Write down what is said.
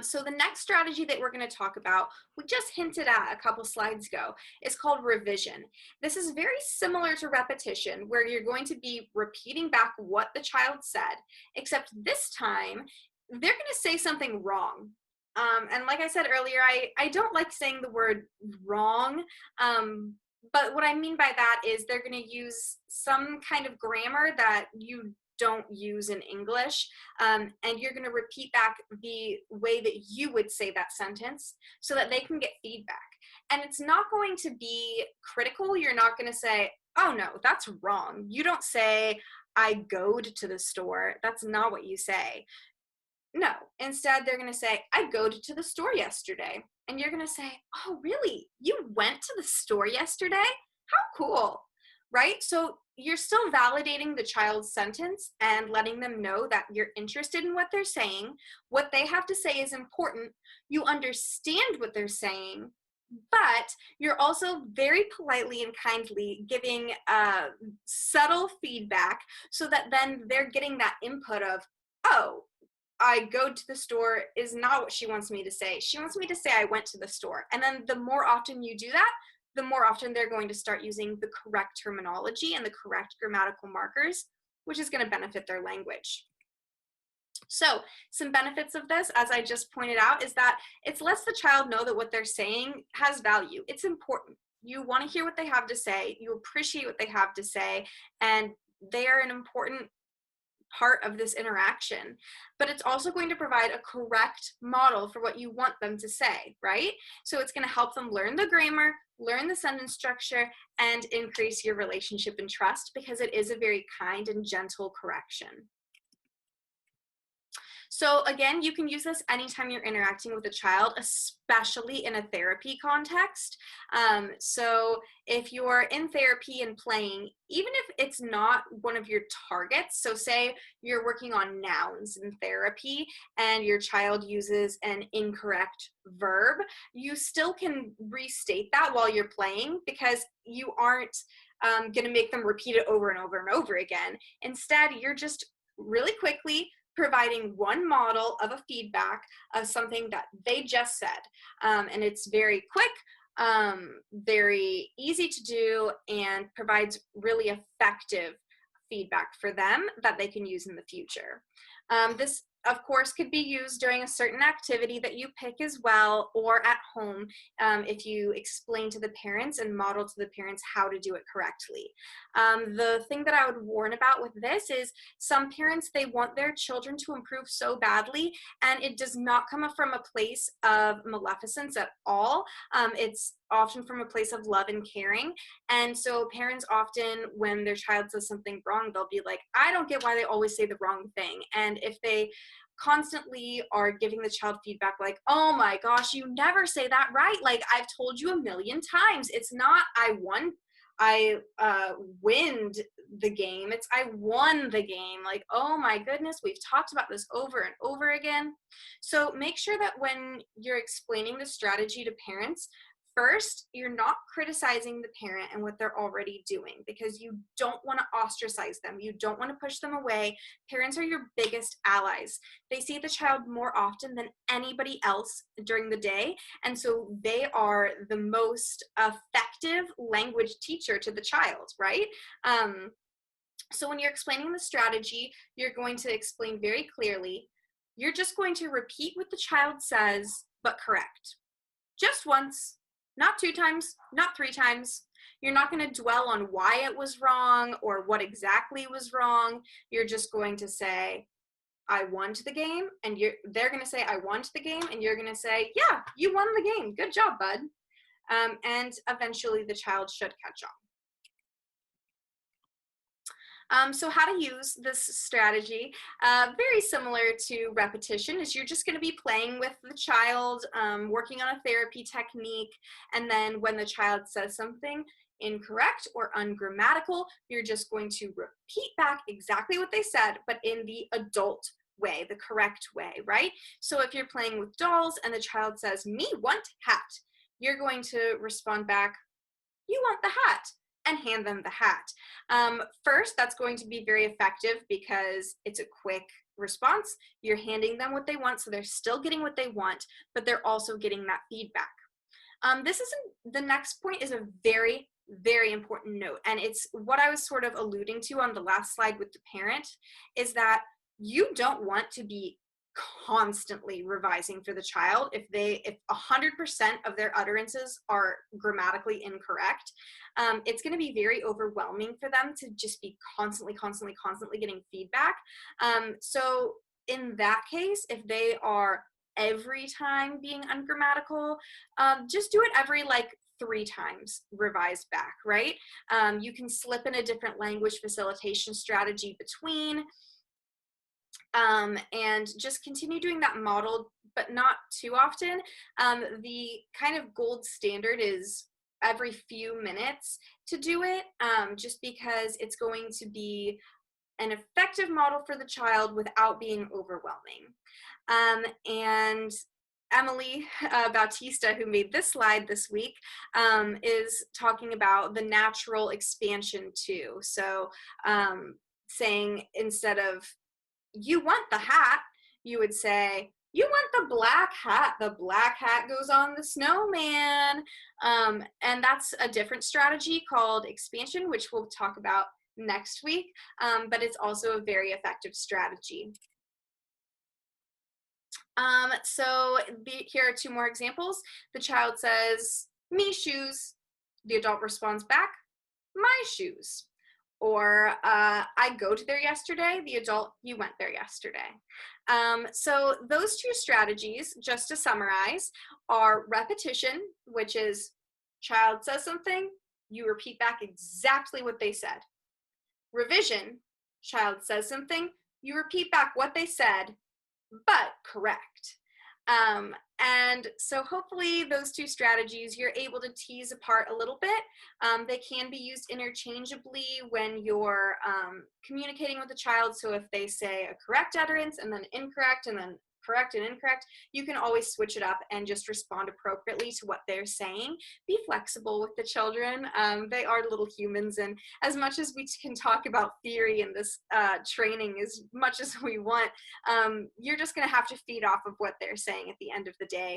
So the next strategy that we're going to talk about, we just hinted at a couple slides ago, is called revision. This is very similar to repetition, where you're going to be repeating back what the child said, except this time they're going to say something wrong. And like I said earlier, I don't like saying the word wrong, but what I mean by that is they're going to use some kind of grammar that you don't use in English, and you're going to repeat back the way that you would say that sentence so that they can get feedback. And it's not going to be critical. You're not going to say, oh no, that's wrong. You don't say, I goed to the store. That's not what you say. No, instead they're going to say, I goed to the store yesterday. And you're going to say, oh really? You went to the store yesterday? How cool, right? So you're still validating the child's sentence and letting them know that you're interested in what they're saying. What they have to say is important. You understand what they're saying, but you're also very politely and kindly giving subtle feedback so that then they're getting that input of, oh, I go to the store is not what she wants me to say. She wants me to say I went to the store. And then the more often you do that, the more often they're going to start using the correct terminology and the correct grammatical markers, which is going to benefit their language. So some benefits of this, as I just pointed out, is that it lets the child know that what they're saying has value. It's important. You want to hear what they have to say. You appreciate what they have to say, and they are an important part of this interaction. But it's also going to provide a correct model for what you want them to say, right? So it's going to help them learn the grammar, learn the sentence structure, and increase your relationship and trust, because it is a very kind and gentle correction. So again, you can use this anytime you're interacting with a child, especially in a therapy context. So if you're in therapy and playing, even if it's not one of your targets, so say you're working on nouns in therapy and your child uses an incorrect verb, you still can restate that while you're playing, because you aren't going to make them repeat it over and over and over again. Instead, you're just really quickly providing one model of a feedback of something that they just said. And it's very quick, very easy to do, and provides really effective feedback for them that they can use in the future. This, of course, could be used during a certain activity that you pick as well, or at home if you explain to the parents and model to the parents how to do it correctly. The thing that I would warn about with this is some parents, they want their children to improve so badly, and it does not come from a place of maleficence at all. It's often from a place of love and caring. And so parents often, when their child says something wrong, they'll be like, I don't get why they always say the wrong thing. And if they constantly are giving the child feedback like, oh my gosh, you never say that right, like I've told you a million times, it's not I winned the game, it's I won the game. Like, oh my goodness, we've talked about this over and over again. So make sure that when you're explaining the strategy to parents, first, you're not criticizing the parent and what they're already doing, because you don't want to ostracize them. You don't want to push them away. Parents are your biggest allies. They see the child more often than anybody else during the day, and so they are the most effective language teacher to the child, right? So when you're explaining the strategy, you're going to explain very clearly. You're just going to repeat what the child says, but correct. Just once. Not 2 times, not 3 times. You're not going to dwell on why it was wrong or what exactly was wrong. You're just going to say, I won the game, and they're going to say, I won the game, and you're going to say, yeah, you won the game. Good job, bud. And eventually the child should catch on. So how to use this strategy, very similar to repetition, is you're just going to be playing with the child, working on a therapy technique, and then when the child says something incorrect or ungrammatical, you're just going to repeat back exactly what they said, but in the adult way, the correct way, right? So if you're playing with dolls and the child says, me want hat, you're going to respond back, you want the hat. and hand them the hat. First, that's going to be very effective because it's a quick response. You're handing them what they want, so they're still getting what they want, but they're also getting that feedback. The next point is a very, very important note, and it's what I was sort of alluding to on the last slide with the parent, is that you don't want to be constantly revising for the child. If 100% of their utterances are grammatically incorrect, it's going to be very overwhelming for them to just be constantly getting feedback. So in that case, if they are every time being ungrammatical, just do it every like 3 times, revise back, right? You can slip in a different language facilitation strategy between, and just continue doing that model, but not too often. The kind of gold standard is every few minutes to do it, just because it's going to be an effective model for the child without being overwhelming. And Emily Bautista, who made this slide this week, is talking about the natural expansion too. So saying, instead of "you want the hat," you would say, "you want the black hat. The black hat goes on the snowman." And that's a different strategy called expansion, which we'll talk about next week, but it's also a very effective strategy. So here are 2 more examples. The child says, "me shoes." The adult responds back, "my shoes." Or "I go to there yesterday." The adult, "you went there yesterday." So those 2 strategies, just to summarize, are repetition, which is child says something, you repeat back exactly what they said. Revision, child says something, you repeat back what they said, but correct. And so hopefully those 2 strategies you're able to tease apart a little bit. They can be used interchangeably when you're communicating with a child. So if they say a correct utterance and then incorrect and then correct and incorrect, you can always switch it up and just respond appropriately to what they're saying. Be flexible with the children. They are little humans, and as much as we can talk about theory in this training as much as we want, you're just going to have to feed off of what they're saying at the end of the day.